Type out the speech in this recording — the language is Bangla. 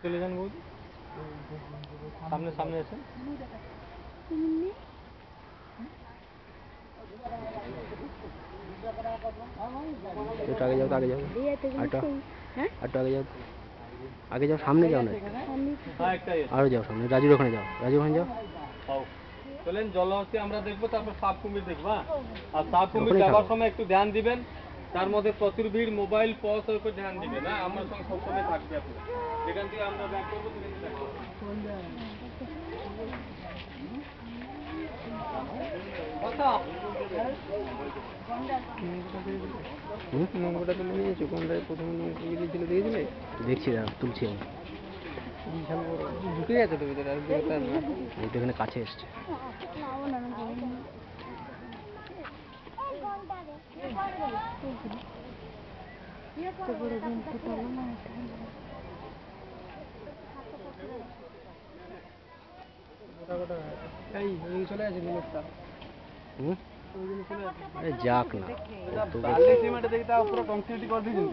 চলে যান বৌদি, সামনে সামনে এসেন। একটু আগে যাও, তো আগে যাও, একটু আগে যাও, আগে যাও, সামনে যাও না, আরো যাও সামনে, রাজুর ওখানে যাও, রাজুর ওখানে যাও। চলেন, জলহস্তি আমরা দেখবো, তারপর সাপ কুমির দেখবো। আর সাপ কুমির যাওয়ার সময় একটু ধ্যান দিবেন, তার মধ্যে প্রচুর ভিড়, মোবাইল পজ উপর ধ্যান দিবেন। হ্যাঁ, আমার সঙ্গে সবসময় থাকবে আপনি, যেখান থেকে আমরা ব্যাক করবো সেখান থেকে ব্যাক করবো। নৌকোটা তুলে নিয়েছো, কোনটায় প্রথমে নৌকো গিয়েছিল দেখেছিলে? দেখছি, তুলছি আমি। ঢুকে গেছে তো ভিতরে, আর বেরোতে না, একটু এখানে কাছে এসছে। চলে আছে লোকটা। আরে যাক না, সিমেন্ট দেখি তা পুরো কংক্রিট করে দিয়েছেন।